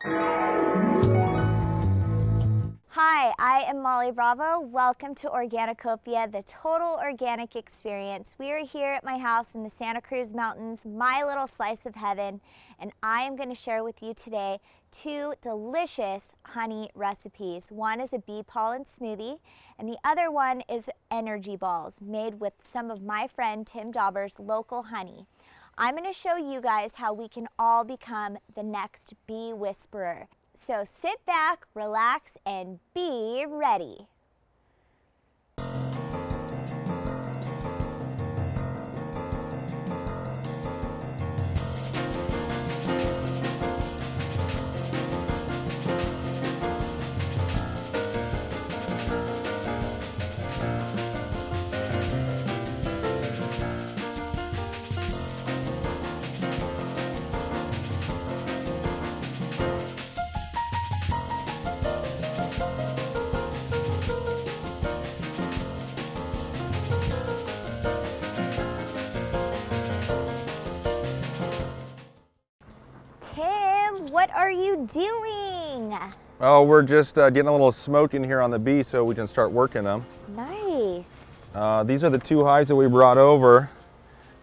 Hi, I am Molly Bravo. Welcome to Organicopia, the total organic experience. We are here at my house in the Santa Cruz Mountains, my little slice of heaven, and I am going to share with you today 2 delicious honey recipes. One is a bee pollen smoothie, and the other one is energy balls made with some of my friend Tim Dauber's local honey. I'm going to show you guys how we can all become the next bee whisperer. So sit back, relax, and be ready. Tim, what are you doing? Oh, we're just getting a little smoke in here on the bees so we can start working them. Nice. These are the 2 hives that we brought over.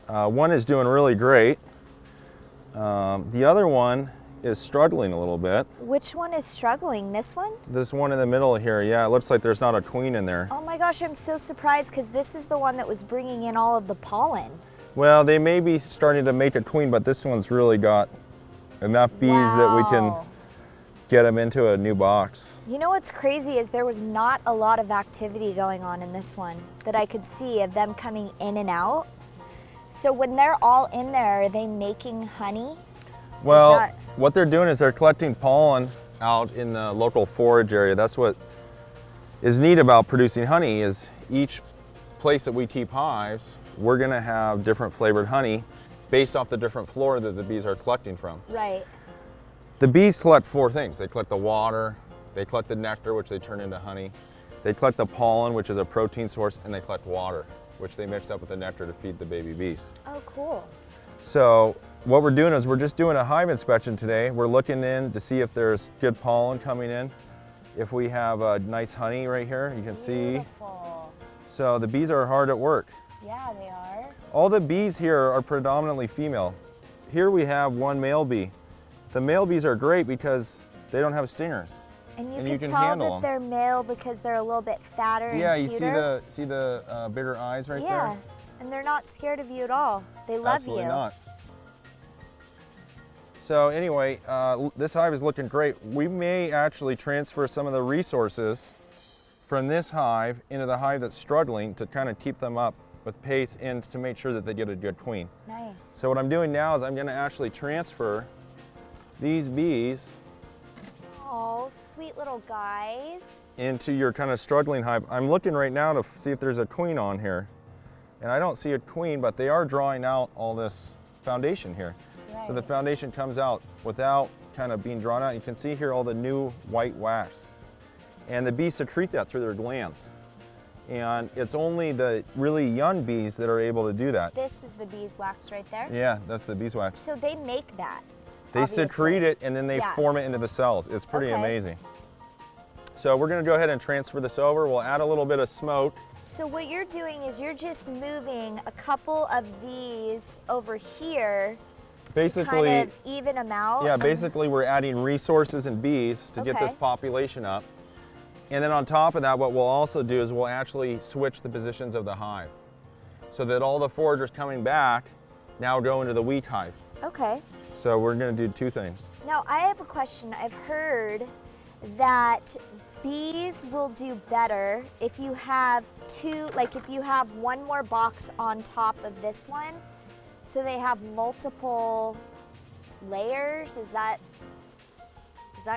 One is doing really great. The other one is struggling a little bit. Which one is struggling? This one? This one in the middle here, yeah, it looks like there's not a queen in there. Oh my gosh, I'm so surprised because this is the one that was bringing in all of the pollen. Well, they may be starting to make a queen, but this one's really got enough bees that we can get them into a new box. You know what's crazy is there was not a lot of activity going on in this one that I could see of them coming in and out. So when they're all in there, are they making honey? Well, what they're doing is they're collecting pollen out in the local forage area. That's what is neat about producing honey is each place that we keep hives, we're gonna have different flavored honey based off the different flora that the bees are collecting from. Right. The bees collect 4 things. They collect the water, they collect the nectar, which they turn into honey, they collect the pollen, which is a protein source, and they collect water, which they mix up with the nectar to feed the baby bees. Oh, cool. So what we're doing is we're just doing a hive inspection today. We're looking in to see if there's good pollen coming in. If we have nice honey right here, you can see. Beautiful. So the bees are hard at work. Yeah, they are. All the bees here are predominantly female. Here we have 1 male bee. The male bees are great because they don't have stingers. And you can tell that they're male because they're a little bit fatter and cuter. Yeah, you see the bigger eyes right there? Yeah, and they're not scared of you at all. They love Absolutely you. not. So anyway, this hive is looking great. We may actually transfer some of the resources from this hive into the hive that's struggling to kind of keep them up with pace and to make sure that they get a good queen. Nice. So what I'm doing now is I'm going to actually transfer these bees Oh, sweet little guys. into your kind of struggling hive. I'm looking right now to see if there's a queen on here. And I don't see a queen, but they are drawing out all this foundation here. Right. So the foundation comes out without kind of being drawn out. You can see here all the new white wax. And the bees secrete that through their glands. And it's only the really young bees that are able to do that. This is the beeswax right there? Yeah, that's the beeswax. So they make that? They obviously. secrete it and then they form it into the cells. It's pretty amazing. So we're going to go ahead and transfer this over. We'll add a little bit of smoke. So what you're doing is you're just moving a couple of these over here Basically, to kind of even them out? Yeah, basically we're adding resources and bees to get this population up. And then on top of that, what we'll also do is we'll actually switch the positions of the hive so that all the foragers coming back now go into the weak hive. Okay. So we're going to do 2 things. Now I have a question. I've heard that bees will do better if you have 2, like if you have 1 more box on top of this one, so they have multiple layers. Is that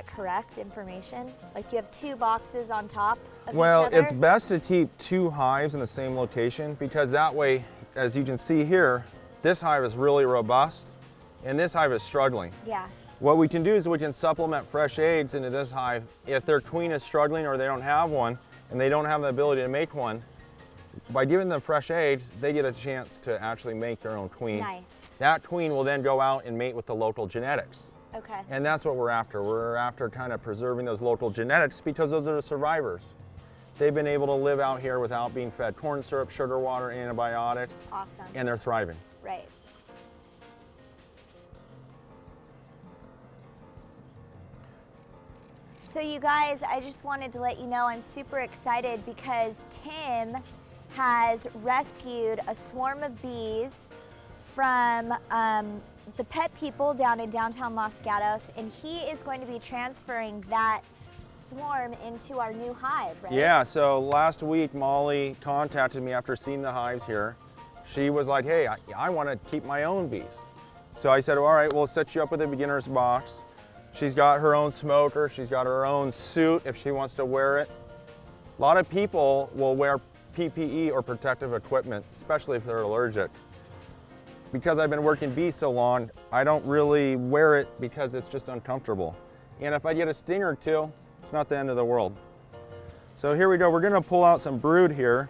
correct information? Like you have 2 boxes on top of each other? It's best to keep 2 hives in the same location because that way, as you can see here, this hive is really robust and this hive is struggling. Yeah. What we can do is we can supplement fresh eggs into this hive. If their queen is struggling or they don't have one and they don't have the ability to make one, by giving them fresh eggs, they get a chance to actually make their own queen. Nice. That queen will then go out and mate with the local genetics. Okay. And that's what we're after. We're after kind of preserving those local genetics because those are the survivors. They've been able to live out here without being fed corn syrup, sugar water, antibiotics. Awesome. And they're thriving. Right. So you guys, I just wanted to let you know I'm super excited because Tim has rescued a swarm of bees from the pet people down in downtown Los Gatos, and he is going to be transferring that swarm into our new hive, right? Yeah, so last week Molly contacted me after seeing the hives here. She was like, hey, I want to keep my own bees. So I said, all right, we'll set you up with a beginner's box. She's got her own smoker, she's got her own suit if she wants to wear it. A lot of people will wear PPE or protective equipment, especially if they're allergic. Because I've been working bees so long, I don't really wear it because it's just uncomfortable. And if I get a sting or two, it's not the end of the world. So here we go, we're gonna pull out some brood here.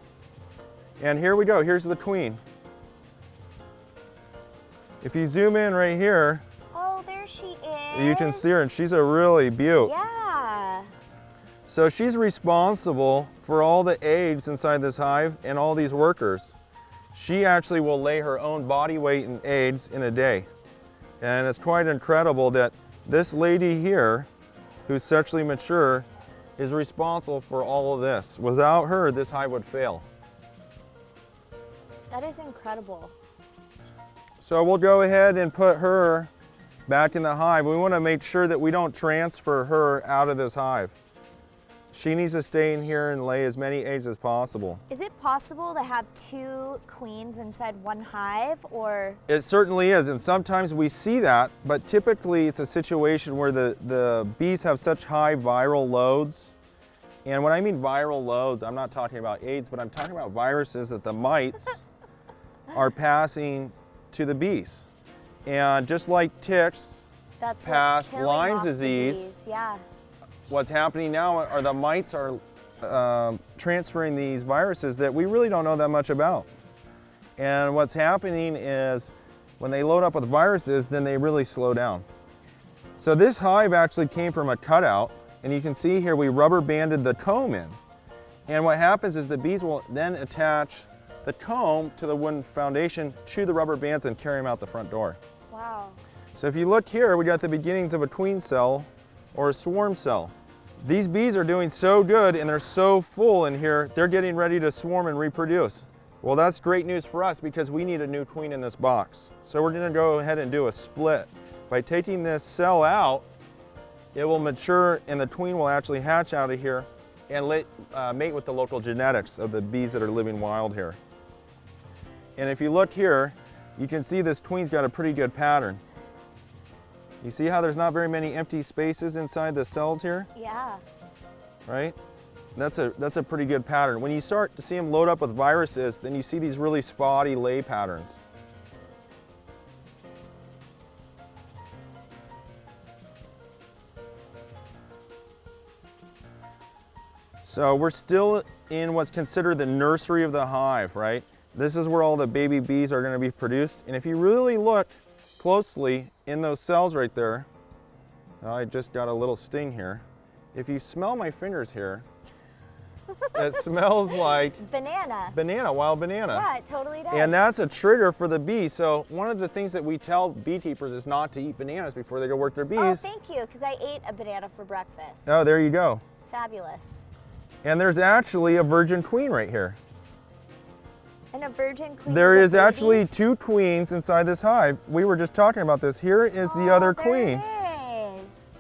And here we go, here's the queen. If you zoom in right here, oh, there she is. you can see her, and she's a really beaut. Yeah. So she's responsible for all the eggs inside this hive and all these workers. She actually will lay her own body weight in eggs in a day. And it's quite incredible that this lady here, who's sexually mature, is responsible for all of this. Without her, this hive would fail. That is incredible. So we'll go ahead and put her back in the hive. We want to make sure that we don't transfer her out of this hive. She needs to stay in here and lay as many eggs as possible. Is it possible to have two queens inside one hive, or? It certainly is, and sometimes we see that, but typically it's a situation where the bees have such high viral loads. And when I mean viral loads, I'm not talking about AIDS, but I'm talking about viruses that the mites are passing to the bees. And just like ticks pass Lyme disease, yeah. what's happening now are the mites are transferring these viruses that we really don't know that much about. And what's happening is when they load up with viruses, then they really slow down. So this hive actually came from a cutout, and you can see here we rubber banded the comb in. And what happens is the bees will then attach the comb to the wooden foundation to the rubber bands and carry them out the front door. Wow. So if you look here, we got the beginnings of a queen cell or a swarm cell. These bees are doing so good and they're so full in here, they're getting ready to swarm and reproduce. Well, that's great news for us because we need a new queen in this box. So we're gonna go ahead and do a split. By taking this cell out, it will mature and the queen will actually hatch out of here and mate with the local genetics of the bees that are living wild here. And if you look here, you can see this queen's got a pretty good pattern. You see how there's not very many empty spaces inside the cells here? Yeah. Right? That's a pretty good pattern. When you start to see them load up with viruses, then you see these really spotty lay patterns. So we're still in what's considered the nursery of the hive, right? This is where all the baby bees are going to be produced. And if you really look closely in those cells right there, I just got a little sting here. If you smell my fingers here, it smells like banana, wild banana. Yeah, it totally does. And that's a trigger for the bees. So one of the things that we tell beekeepers is not to eat bananas before they go work their bees. Oh, thank you, because I ate a banana for breakfast. Oh, there you go. Fabulous. And there's actually a virgin queen right here. And a virgin queen. There is baby? actually two queens inside this hive. We were just talking about this. Here is the other queen. There it is.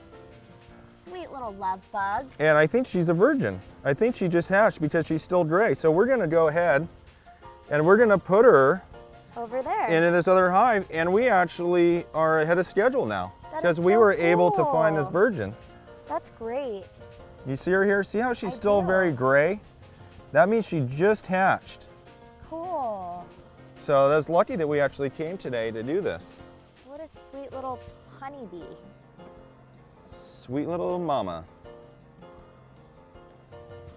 Sweet little love bug. And I think she's a virgin. I think she just hatched because she's still gray. So we're gonna go ahead and we're gonna put her over there into this other hive, and we actually are ahead of schedule now because we were able to find this virgin. That's great. You see her here? See how she's still very gray? That means she just hatched. Cool. So that's lucky that we actually came today to do this. What a sweet little honeybee. Sweet little mama.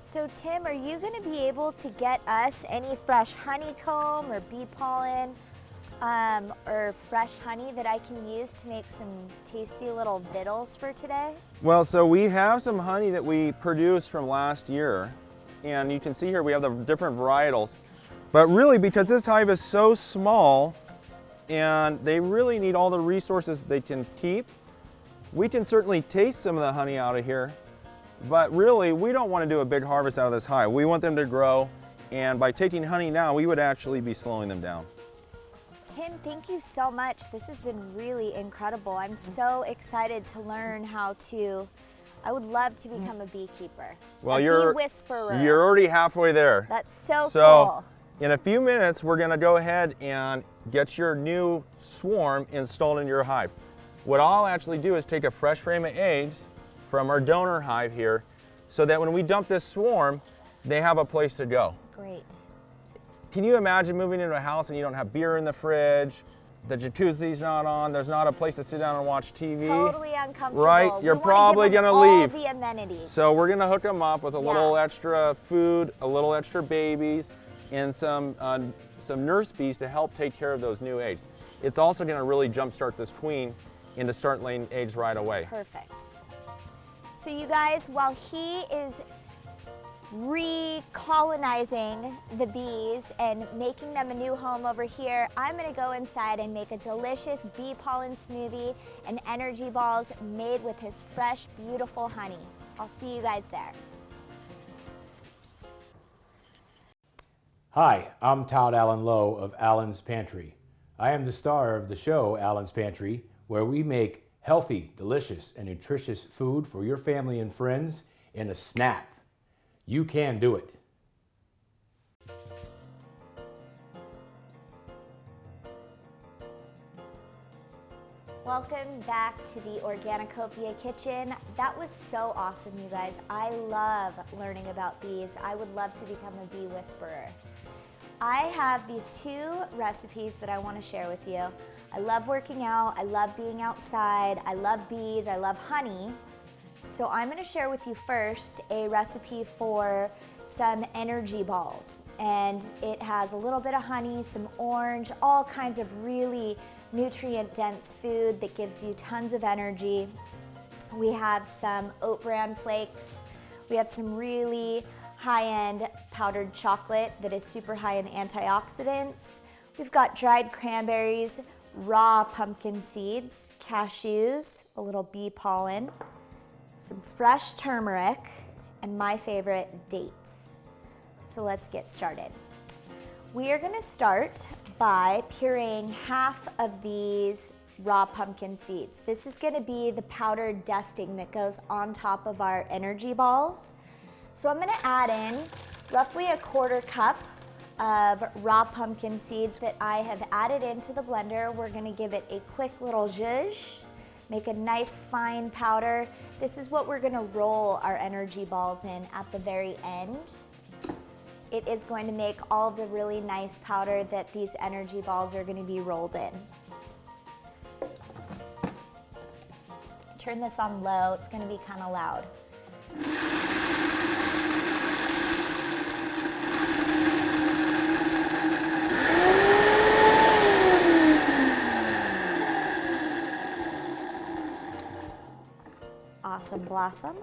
So Tim, are you going to be able to get us any fresh honeycomb or bee pollen or fresh honey that I can use to make some tasty little victuals for today? Well, so we have some honey that we produced from last year, and you can see here we have the different varietals. But really, because this hive is so small and they really need all the resources they can keep, we can certainly taste some of the honey out of here, but really we don't want to do a big harvest out of this hive. We want them to grow, and by taking honey now, we would actually be slowing them down. Tim, thank you so much. This has been really incredible. I'm so excited to learn how to, I would love to become a beekeeper. Well, a you're bee whisperer. You're already halfway there. That's so cool. In a few minutes, we're gonna go ahead and get your new swarm installed in your hive. What I'll actually do is take a fresh frame of eggs from our donor hive here, so that when we dump this swarm, they have a place to go. Great. Can you imagine moving into a house and you don't have beer in the fridge, the jacuzzi's not on, there's not a place to sit down and watch TV? Totally uncomfortable. Right? You're probably gonna leave. All the amenities. So we're gonna hook them up with a little extra food, a little extra babies, and some nurse bees to help take care of those new eggs. It's also gonna really jumpstart this queen into start laying eggs right away. Perfect. So you guys, while he is recolonizing the bees and making them a new home over here, I'm gonna go inside and make a delicious bee pollen smoothie and energy balls made with his fresh, beautiful honey. I'll see you guys there. Hi, I'm Todd Allen Lowe of Allen's Pantry. I am the star of the show Allen's Pantry, where we make healthy, delicious, and nutritious food for your family and friends in a snap. You can do it. Welcome back to the Organicopia kitchen. That was so awesome, you guys. I love learning about bees. I would love to become a bee whisperer. I have these two recipes that I want to share with you. I love working out, I love being outside, I love bees, I love honey. So I'm going to share with you first a recipe for some energy balls. And it has a little bit of honey, some orange, all kinds of really nutrient-dense food that gives you tons of energy. We have some oat bran flakes. We have some really high-end powdered chocolate that is super high in antioxidants. We've got dried cranberries, raw pumpkin seeds, cashews, a little bee pollen, some fresh turmeric, and my favorite, dates. So let's get started. We are gonna start by pureeing half of these raw pumpkin seeds. This is gonna be the powdered dusting that goes on top of our energy balls. So I'm gonna add in roughly a quarter cup of raw pumpkin seeds that I have added into the blender. We're gonna give it a quick little zhuzh, make a nice fine powder. This is what we're gonna roll our energy balls in at the very end. It is going to make all the really nice powder that these energy balls are gonna be rolled in. Turn this on low, it's gonna be kind of loud. Awesome blossom.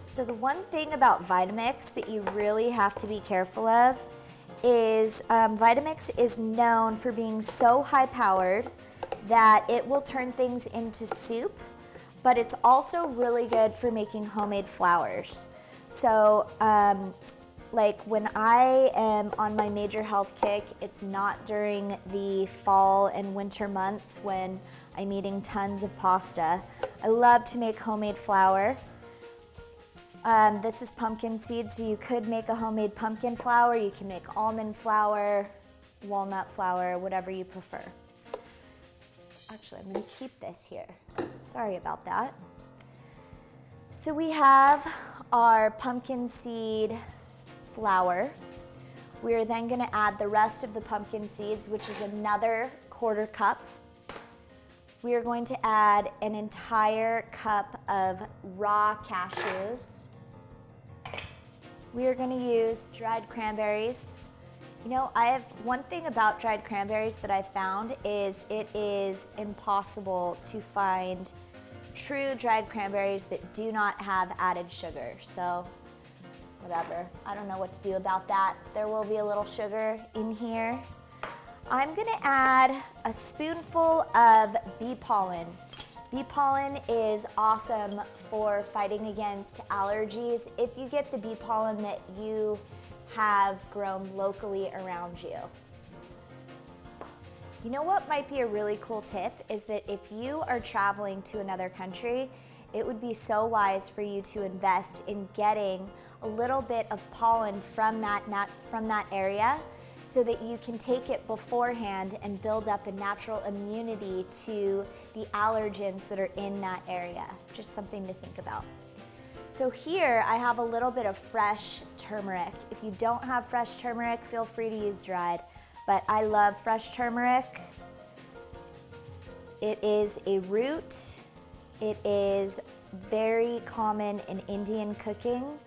So the one thing about Vitamix that you really have to be careful of is Vitamix is known for being so high powered that it will turn things into soup, but it's also really good for making homemade flours. So like when I am on my major health kick, it's not during the fall and winter months when I'm eating tons of pasta. I love to make homemade flour. This is pumpkin seed, so you could make a homemade pumpkin flour. You can make almond flour, walnut flour, whatever you prefer. Actually, I'm gonna keep this here. Sorry about that. So we have our pumpkin seed flour. We're then gonna add the rest of the pumpkin seeds, which is another quarter cup. We are going to add an entire cup of raw cashews. We are going to use dried cranberries. You know, one thing about dried cranberries that I've found is it is impossible to find true dried cranberries that do not have added sugar. So, whatever. I don't know what to do about that. There will be a little sugar in here. I'm gonna add a spoonful of bee pollen. Bee pollen is awesome for fighting against allergies if you get the bee pollen that you have grown locally around you. You know what might be a really cool tip is that if you are traveling to another country, it would be so wise for you to invest in getting a little bit of pollen from that area so that you can take it beforehand and build up a natural immunity to the allergens that are in that area. Just something to think about. So here I have a little bit of fresh turmeric. If you don't have fresh turmeric, feel free to use dried, but I love fresh turmeric. It is a root. It is very common in Indian cooking.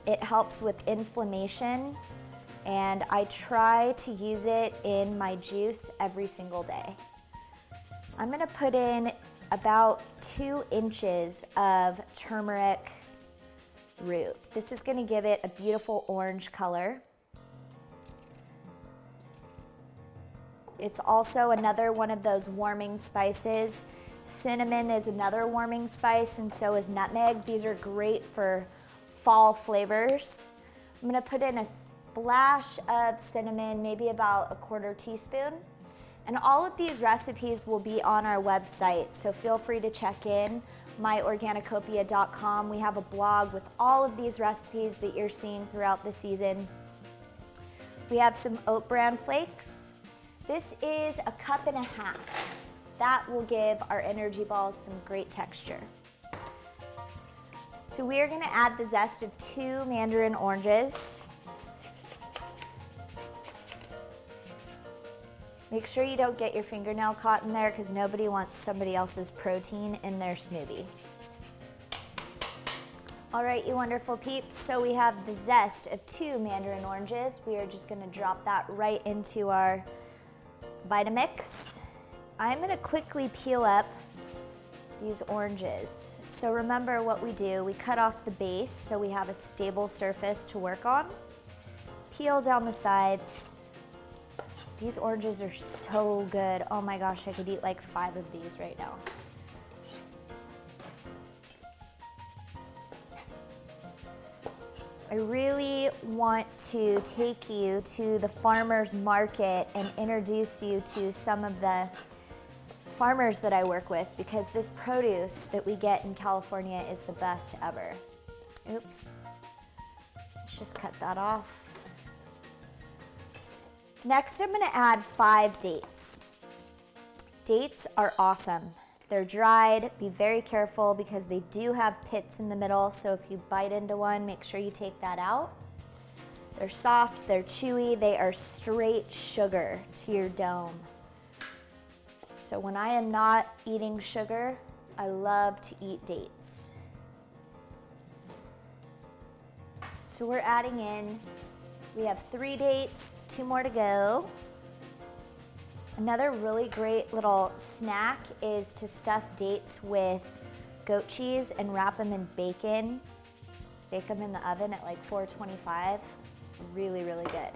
It helps with inflammation, and I try to use it in my juice every single day. I'm gonna put in about 2 inches of turmeric root. This is gonna give it a beautiful orange color. It's also another one of those warming spices. Cinnamon is another warming spice, and so is nutmeg. These are great for fall flavors. I'm gonna put in a splash of cinnamon, maybe about a 1/4 teaspoon. And all of these recipes will be on our website, so feel free to check in, myorganocopia.com. We have a blog with all of these recipes that you're seeing throughout the season. We have some oat bran flakes. This is a 1.5 cups. That will give our energy balls some great texture. So we are gonna add the zest of 2 mandarin oranges. Make sure you don't get your fingernail caught in there because nobody wants somebody else's protein in their smoothie. All right, you wonderful peeps, so we have the zest of 2 mandarin oranges. We are just gonna drop that right into our Vitamix. I'm gonna quickly peel up these oranges. So remember what we do, we cut off the base so we have a stable surface to work on. Peel down the sides. These oranges are so good. Oh my gosh, I could eat like 5 of these right now. I really want to take you to the farmer's market and introduce you to some of the farmers that I work with because this produce that we get in California is the best ever. Oops. Let's just cut that off. Next, I'm gonna add 5 dates. Dates are awesome. They're dried. Be very careful because they do have pits in the middle, so if you bite into one, make sure you take that out. They're soft, they're chewy, they are straight sugar to your dome. So when I am not eating sugar, I love to eat dates. So we're adding in, we have 3 dates, 2 more to go. Another really great little snack is to stuff dates with goat cheese and wrap them in bacon. Bake them in the oven at like 425. Really, really good.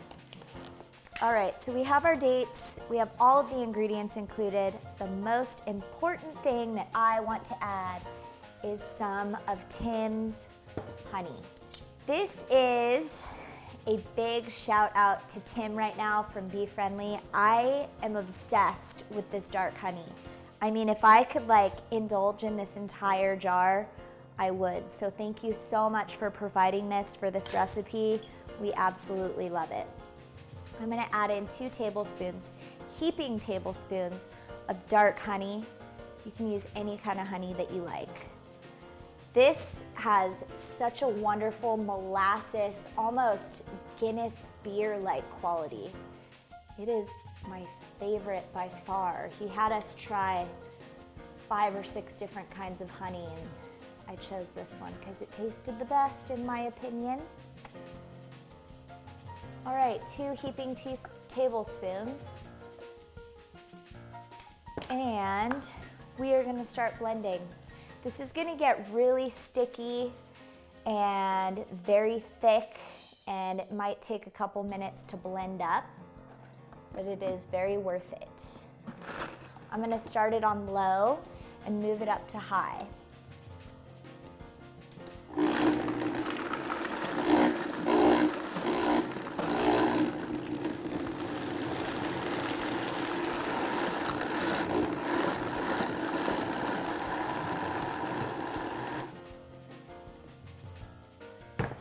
All right, so we have our dates. We have all of the ingredients included. The most important thing that I want to add is some of Tim's honey. This is a big shout out to Tim right now from Bee Friendly. I am obsessed with this dark honey. I mean, if I could like indulge in this entire jar, I would. So thank you so much for providing this for this recipe. We absolutely love it. I'm gonna add in 2 tablespoons, heaping tablespoons of dark honey. You can use any kind of honey that you like. This has such a wonderful molasses, almost Guinness beer-like quality. It is my favorite by far. He had us try 5 or 6 different kinds of honey, and I chose this one because it tasted the best in my opinion. All right, 2 heaping tablespoons. And we are gonna start blending. This is gonna get really sticky and very thick, and it might take a couple minutes to blend up, but it is very worth it. I'm gonna start it on low and move it up to high.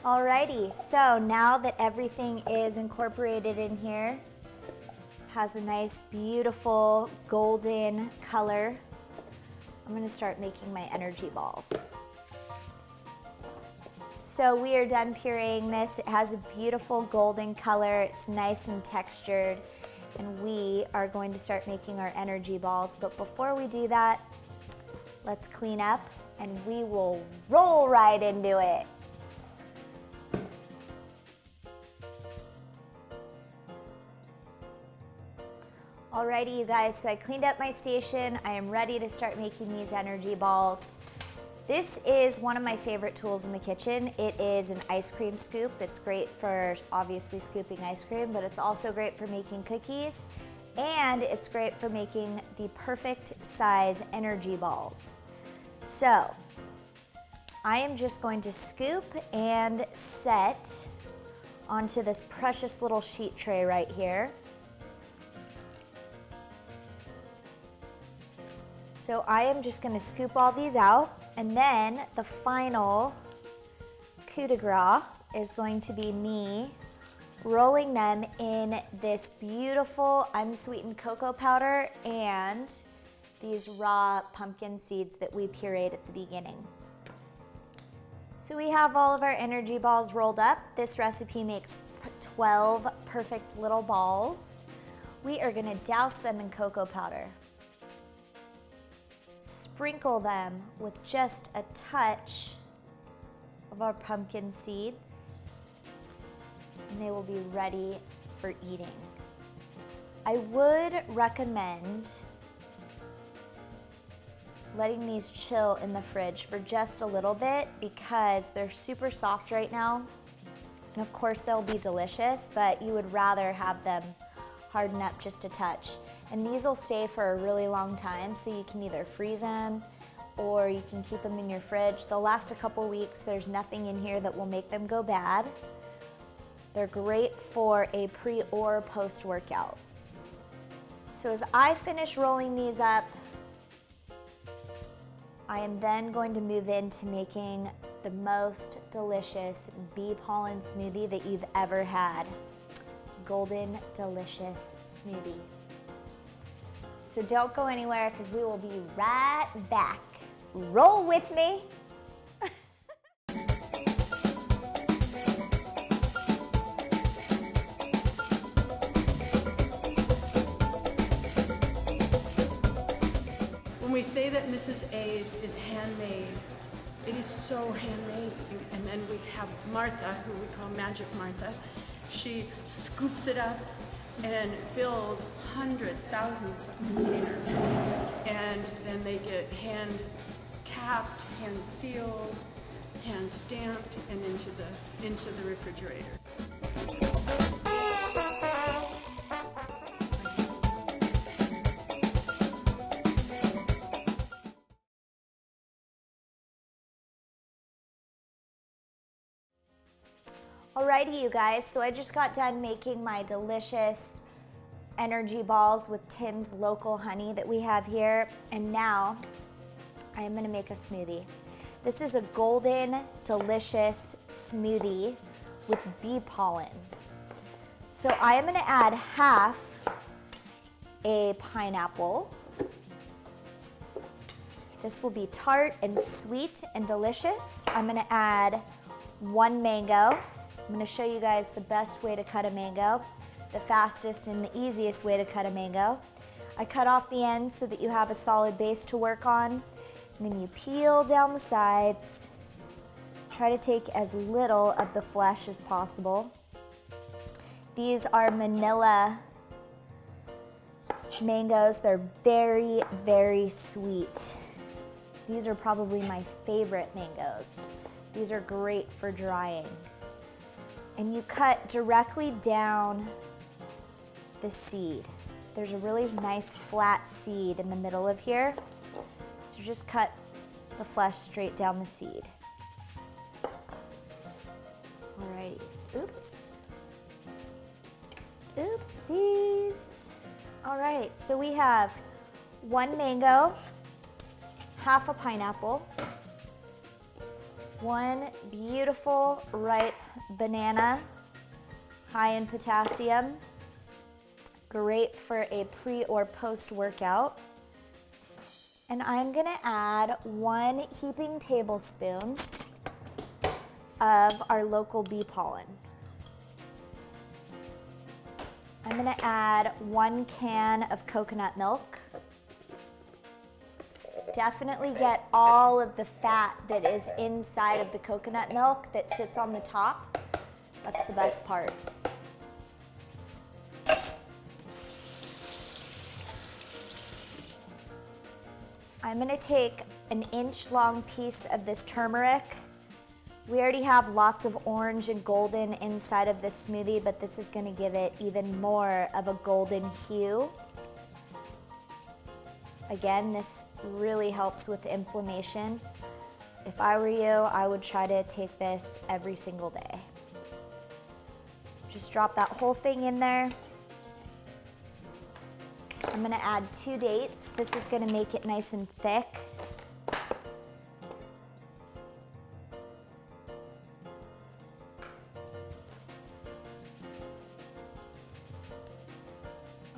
Alrighty, so now that everything is incorporated in here, has a nice, beautiful golden color, I'm gonna start making my energy balls. So we are done pureeing this. It has a beautiful golden color. It's nice and textured, and we are going to start making our energy balls. But before we do that, let's clean up and we will roll right into it. Alrighty, you guys, so I cleaned up my station. I am ready to start making these energy balls. This is one of my favorite tools in the kitchen. It is an ice cream scoop. It's great for obviously scooping ice cream, but it's also great for making cookies, and it's great for making the perfect size energy balls. So I am just going to scoop and set onto this precious little sheet tray right here. So I am just gonna scoop all these out, and then the final coup de grace is going to be me rolling them in this beautiful unsweetened cocoa powder and these raw pumpkin seeds that we pureed at the beginning. So we have all of our energy balls rolled up. This recipe makes 12 perfect little balls. We are gonna douse them in cocoa powder. Sprinkle them with just a touch of our pumpkin seeds, and they will be ready for eating. I would recommend letting these chill in the fridge for just a little bit because they're super soft right now. And of course they'll be delicious, but you would rather have them harden up just a touch. And these will stay for a really long time, so you can either freeze them or you can keep them in your fridge. They'll last a couple weeks. There's nothing in here that will make them go bad. They're great for a pre or post workout. So as I finish rolling these up, I am then going to move into making the most delicious bee pollen smoothie that you've ever had. Golden delicious smoothie. So don't go anywhere because we will be right back. Roll with me. When we say that Mrs. A's is handmade, it is so handmade. And then we have Martha, who we call Magic Martha. She scoops it up and fills hundreds, thousands of containers. And then they get hand capped, hand sealed, hand stamped, and into the refrigerator. Alrighty, you guys, so I just got done making my delicious energy balls with Tim's local honey that we have here, and now I am gonna make a smoothie. This is a golden, delicious smoothie with bee pollen. So I am gonna add half a pineapple. This will be tart and sweet and delicious. I'm gonna add 1 mango. I'm gonna show you guys the best way to cut a mango, the fastest and the easiest way to cut a mango. I cut off the ends so that you have a solid base to work on. And then you peel down the sides. Try to take as little of the flesh as possible. These are Manila mangoes. They're very, very sweet. These are probably my favorite mangoes. These are great for drying. And you cut directly down the seed. There's a really nice flat seed in the middle of here. So just cut the flesh straight down the seed. Alrighty, oops. Oopsies. All right, so we have 1 mango, half a pineapple, 1 beautiful ripe banana, high in potassium, great for a pre or post workout. And I'm gonna add 1 heaping tablespoon of our local bee pollen. I'm gonna add 1 can of coconut milk. Definitely get all of the fat that is inside of the coconut milk that sits on the top. That's the best part. I'm gonna take an inch-long piece of this turmeric. We already have lots of orange and golden inside of this smoothie, but this is gonna give it even more of a golden hue. Again, this really helps with inflammation. If I were you, I would try to take this every single day. Just drop that whole thing in there. I'm gonna add 2 dates. This is gonna make it nice and thick.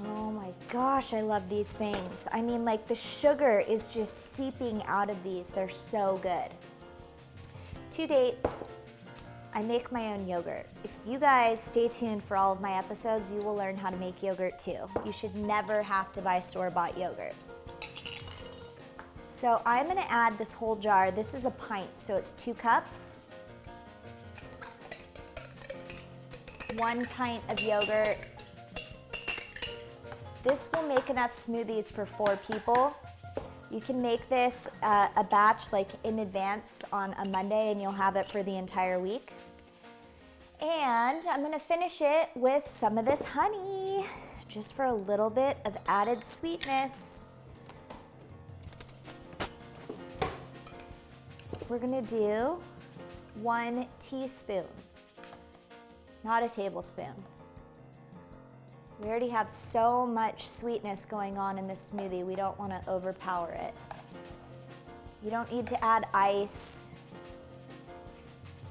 Oh my gosh, I love these things. I mean, like, the sugar is just seeping out of these. They're so good. 2 dates. I make my own yogurt. If you guys stay tuned for all of my episodes, you will learn how to make yogurt too. You should never have to buy store-bought yogurt. So I'm gonna add this whole jar. This is a pint, so it's 2 cups. 1 pint of yogurt. This will make enough smoothies for 4 people. You can make this a batch like in advance on a Monday and you'll have it for the entire week. And I'm gonna finish it with some of this honey, just for a little bit of added sweetness. We're gonna do 1 teaspoon, not a tablespoon. We already have so much sweetness going on in this smoothie, we don't want to overpower it. You don't need to add ice.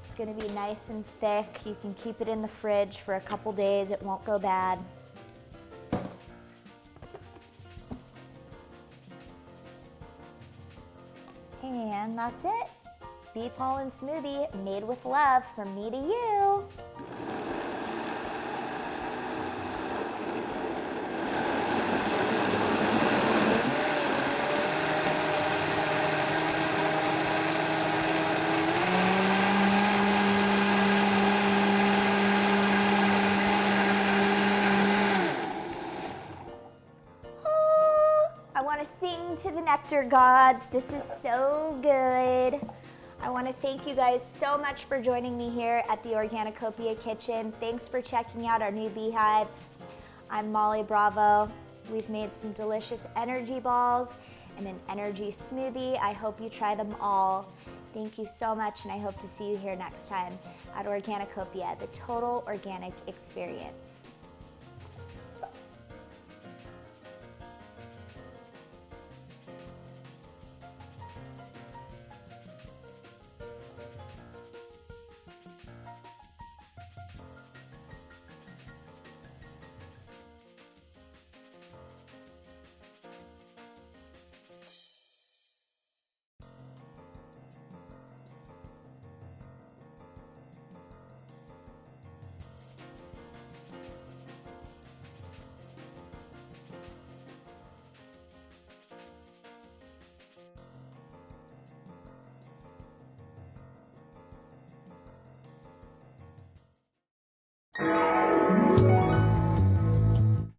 It's going to be nice and thick. You can keep it in the fridge for a couple days, it won't go bad. And that's it. Bee pollen smoothie made with love from me to you. To the nectar gods. This is so good. I want to thank you guys so much for joining me here at the Organicopia kitchen. Thanks for checking out our new beehives. I'm Molly Bravo. We've made some delicious energy balls and an energy smoothie. I hope you try them all. Thank you so much, and I hope to see you here next time at Organicopia, the total organic experience.